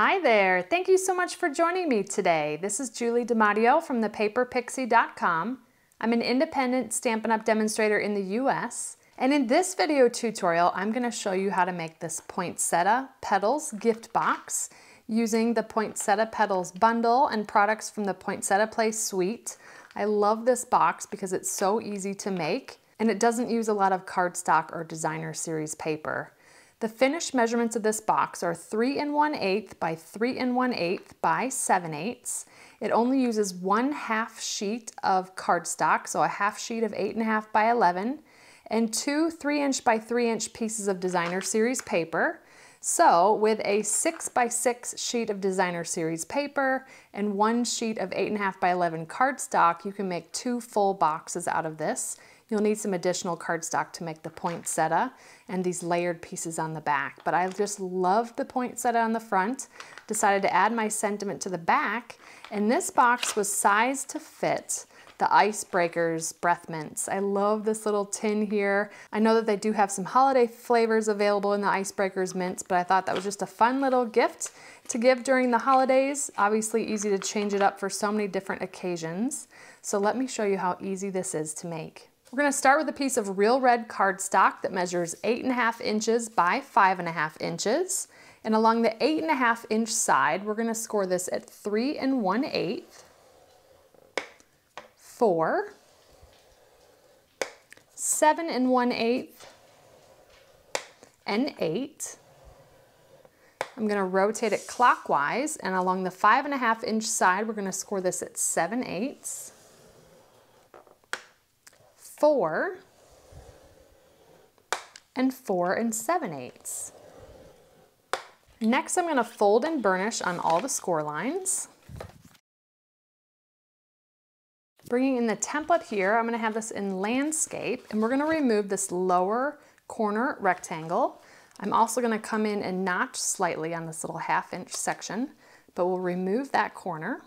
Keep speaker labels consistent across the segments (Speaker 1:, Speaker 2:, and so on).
Speaker 1: Hi there! Thank you so much for joining me today. This is Julie DiMatteo from thepaperpixie.com. I'm an independent Stampin' Up! Demonstrator in the US, and in this video tutorial I'm going to show you how to make this Poinsettia Petals gift box using the Poinsettia Petals Bundle and products from the Poinsettia Play suite. I love this box because it's so easy to make and it doesn't use a lot of cardstock or designer series paper. The finished measurements of this box are 3 1/8 by 3 1/8 by 7/8. It only uses 1/2 sheet of cardstock, so a half sheet of 8.5 by 11, and 2 3" by 3" pieces of designer series paper. So with a 6 by 6 sheet of designer series paper and 1 sheet of 8.5 by 11 cardstock, you can make 2 full boxes out of this. You'll need some additional cardstock to make the poinsettia and these layered pieces on the back. But I just loved the poinsettia on the front, decided to add my sentiment to the back, and this box was sized to fit the Icebreakers Breath Mints. I love this little tin here. I know that they do have some holiday flavors available in the Icebreakers mints, but I thought that was just a fun little gift to give during the holidays. Obviously easy to change it up for so many different occasions. So let me show you how easy this is to make. We're going to start with a piece of real red cardstock that measures 8.5 inches by 5.5 inches. And along the 8.5 inch side, we're going to score this at 3 1/8, 4, 7 1/8, and 8. I'm going to rotate it clockwise, and along the 5.5 inch side, we're going to score this at 7/8. 4, and 4 7/8. Next, I'm going to fold and burnish on all the score lines. Bringing in the template here, I'm going to have this in landscape, and we're going to remove this lower corner rectangle. I'm also going to come in and notch slightly on this little 1/2 inch section, but we'll remove that corner.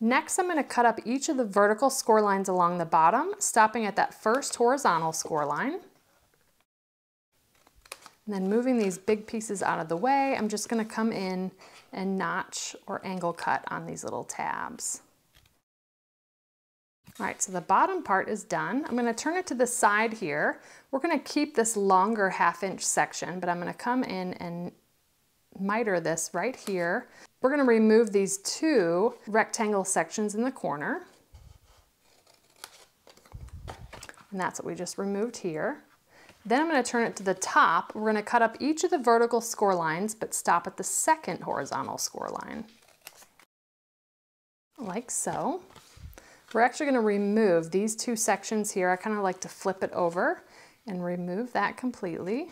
Speaker 1: Next, I'm going to cut up each of the vertical score lines along the bottom, stopping at that first horizontal score line. And then moving these big pieces out of the way, I'm just going to come in and notch or angle cut on these little tabs. All right, so the bottom part is done. I'm going to turn it to the side here. We're going to keep this longer 1/2 inch section, but I'm going to come in and miter this right here. We're going to remove these 2 rectangle sections in the corner. And that's what we just removed here. Then I'm going to turn it to the top. We're going to cut up each of the vertical score lines, but stop at the second horizontal score line. Like so. We're actually going to remove these 2 sections here. I kind of like to flip it over and remove that completely.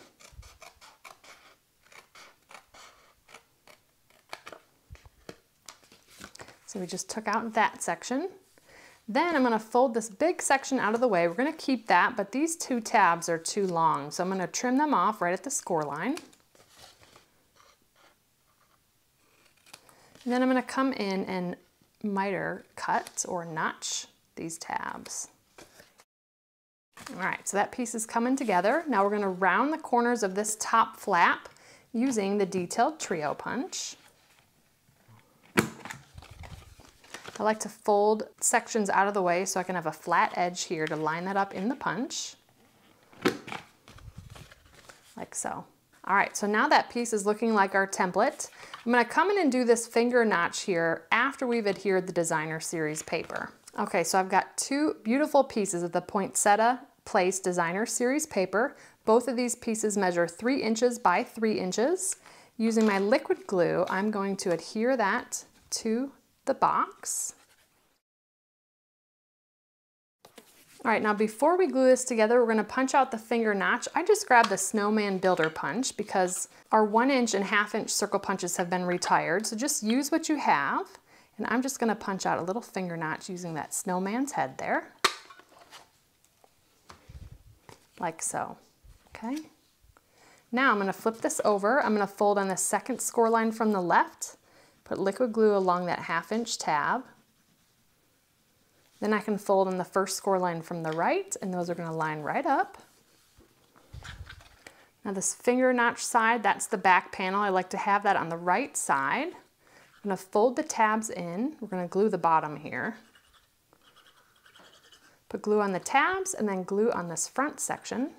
Speaker 1: So we just took out that section. Then I'm going to fold this big section out of the way. We're going to keep that, but these 2 tabs are too long, so I'm going to trim them off right at the score line. And then I'm going to come in and miter cut or notch these tabs. All right, so that piece is coming together. Now we're going to round the corners of this top flap using the detailed trio punch. I like to fold sections out of the way so I can have a flat edge here to line that up in the punch. Like so. All right, so now that piece is looking like our template. I'm going to come in and do this finger notch here after we've adhered the designer series paper. Okay, so I've got 2 beautiful pieces of the Poinsettia Place designer series paper. Both of these pieces measure 3 inches by 3 inches. Using my liquid glue, I'm going to adhere that to the box. All right, now before we glue this together, we're going to punch out the finger notch. I just grabbed the Snowman Builder punch because our 1 inch and 1/2 inch circle punches have been retired. So just use what you have. And I'm just going to punch out a little finger notch using that snowman's head there. Like so. Okay. Now I'm going to flip this over. I'm going to fold on the second score line from the left. Put liquid glue along that 1/2 inch tab. Then I can fold on the first score line from the right, and those are going to line right up. Now this finger notch side, that's the back panel. I like to have that on the right side. I'm going to fold the tabs in. We're going to glue the bottom here. Put glue on the tabs and then glue on this front section.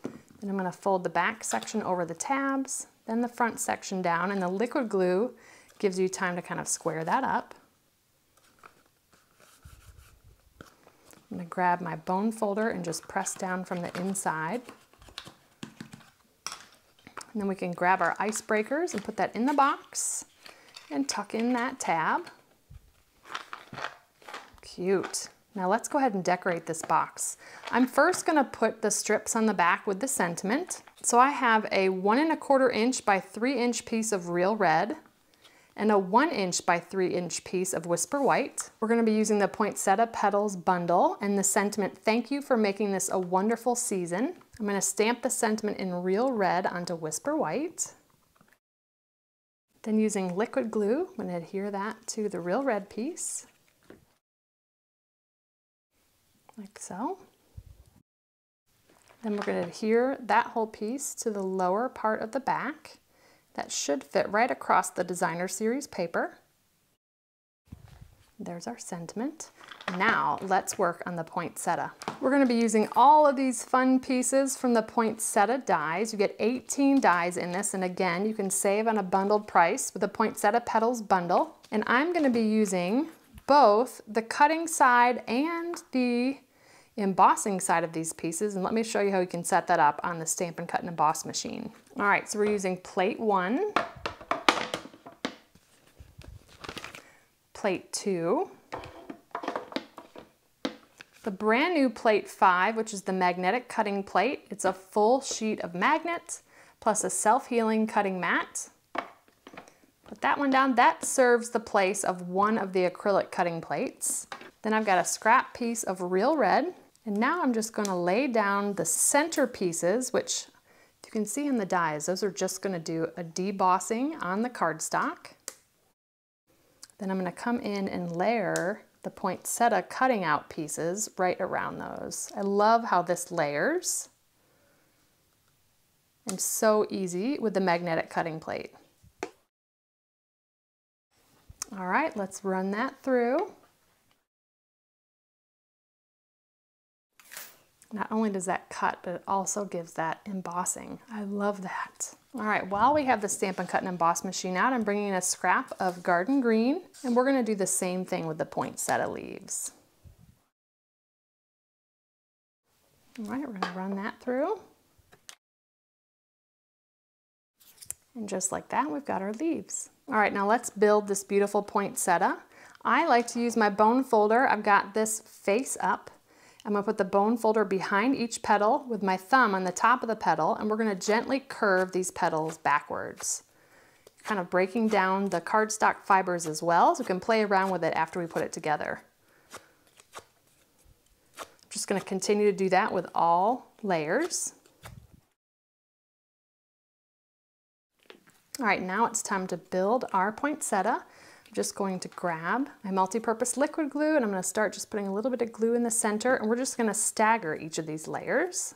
Speaker 1: And I'm going to fold the back section over the tabs, then the front section down, and the liquid glue gives you time to kind of square that up. I'm going to grab my bone folder and just press down from the inside. And then we can grab our icebreakers and put that in the box and tuck in that tab. Cute. Now let's go ahead and decorate this box. I'm first going to put the strips on the back with the sentiment. So I have a 1 1/4 inch by 3 inch piece of real red and a 1 inch by 3 inch piece of Whisper White. We're going to be using the Poinsettia Petals Bundle and the sentiment, "Thank you for making this a wonderful season." I'm going to stamp the sentiment in real red onto Whisper White. Then using liquid glue, I'm going to adhere that to the real red piece. Like so. Then we're going to adhere that whole piece to the lower part of the back. That should fit right across the Designer Series paper. There's our sentiment. Now let's work on the poinsettia. We're going to be using all of these fun pieces from the poinsettia dies. You get 18 dies in this, and again, you can save on a bundled price with the Poinsettia Petals Bundle. And I'm going to be using both the cutting side and the embossing side of these pieces, and let me show you how you can set that up on the Stampin' Cut and Emboss machine. All right, so we're using plate 1, plate 2, the brand new plate 5, which is the magnetic cutting plate. It's a full sheet of magnet plus a self-healing cutting mat. Put that one down. That serves the place of one of the acrylic cutting plates. Then I've got a scrap piece of real red. And now I'm just going to lay down the center pieces, which you can see in the dies, those are just going to do a debossing on the cardstock. Then I'm going to come in and layer the poinsettia cutting out pieces right around those. I love how this layers. And so easy with the magnetic cutting plate. All right, let's run that through. Not only does that cut, but it also gives that embossing. I love that. All right, while we have the Stampin' Cut and Emboss machine out, I'm bringing in a scrap of garden green, and we're gonna do the same thing with the poinsettia leaves. All right, we're gonna run that through. And just like that, we've got our leaves. All right, now let's build this beautiful poinsettia. I like to use my bone folder. I've got this face up. I'm going to put the bone folder behind each petal with my thumb on the top of the petal, and we're going to gently curve these petals backwards. Kind of breaking down the cardstock fibers as well, so we can play around with it after we put it together. I'm just going to continue to do that with all layers. All right, now it's time to build our poinsettia. I'm just going to grab my multi-purpose liquid glue, and I'm going to start just putting a little bit of glue in the center, and we're just going to stagger each of these layers.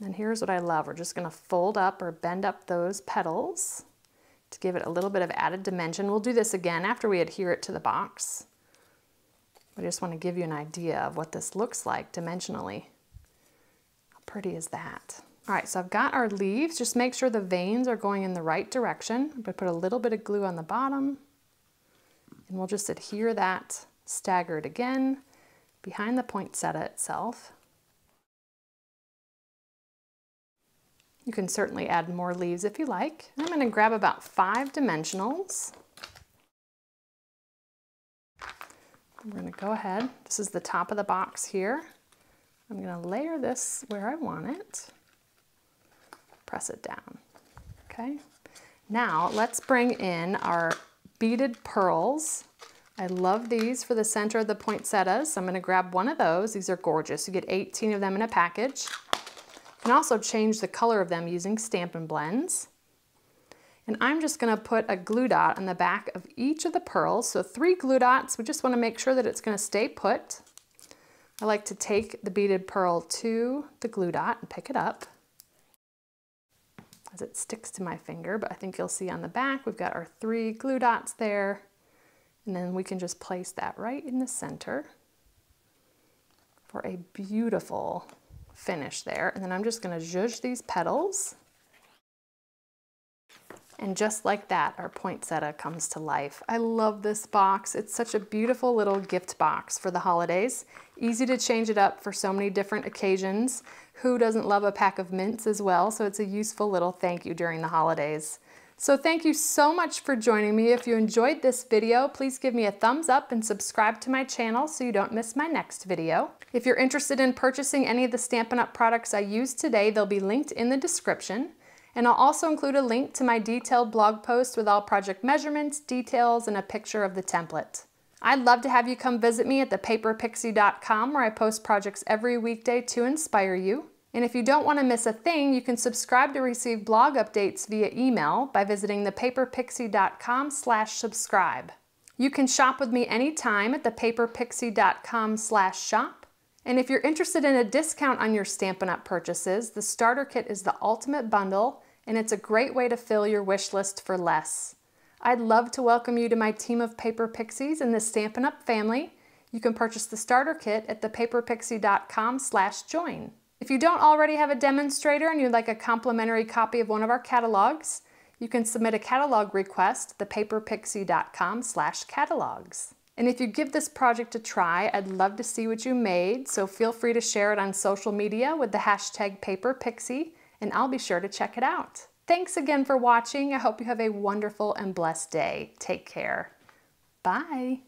Speaker 1: And here's what I love. We're just going to fold up or bend up those petals to give it a little bit of added dimension. We'll do this again after we adhere it to the box. I just want to give you an idea of what this looks like dimensionally. How pretty is that? All right, so I've got our leaves. Just make sure the veins are going in the right direction. I'm going to put a little bit of glue on the bottom, and we'll just adhere that staggered again behind the poinsettia itself. You can certainly add more leaves if you like. I'm going to grab about 5 dimensionals. I'm going to go ahead. This is the top of the box here. I'm going to layer this where I want it. Press it down. Okay. Now let's bring in our beaded pearls. I love these for the center of the poinsettias. So I'm going to grab one of those. These are gorgeous. You get 18 of them in a package. You can also change the color of them using Stampin' Blends. And I'm just going to put a glue dot on the back of each of the pearls. So 3 glue dots. We just want to make sure that it's going to stay put. I like to take the beaded pearl to the glue dot and pick it up as it sticks to my finger, but I think you'll see on the back we've got our 3 glue dots there, and then we can just place that right in the center for a beautiful finish there. And then I'm just going to zhuzh these petals. And just like that, our poinsettia comes to life. I love this box. It's such a beautiful little gift box for the holidays. Easy to change it up for so many different occasions. Who doesn't love a pack of mints as well? So it's a useful little thank you during the holidays. So thank you so much for joining me. If you enjoyed this video, please give me a thumbs up and subscribe to my channel so you don't miss my next video. If you're interested in purchasing any of the Stampin' Up! Products I used today, they'll be linked in the description. And I'll also include a link to my detailed blog post with all project measurements, details, and a picture of the template. I'd love to have you come visit me at thepaperpixie.com, where I post projects every weekday to inspire you. And if you don't want to miss a thing, you can subscribe to receive blog updates via email by visiting thepaperpixie.com/subscribe. You can shop with me anytime at thepaperpixie.com/shop. And if you're interested in a discount on your Stampin' Up! Purchases, the starter kit is the ultimate bundle, and it's a great way to fill your wish list for less. I'd love to welcome you to my team of Paper Pixies in the Stampin' Up! Family. You can purchase the starter kit at thepaperpixie.com/join. If you don't already have a demonstrator and you'd like a complimentary copy of one of our catalogs, you can submit a catalog request at thepaperpixie.com/catalogs. And if you give this project a try, I'd love to see what you made, so feel free to share it on social media with the hashtag #PaperPixie, and I'll be sure to check it out. Thanks again for watching. I hope you have a wonderful and blessed day. Take care. Bye.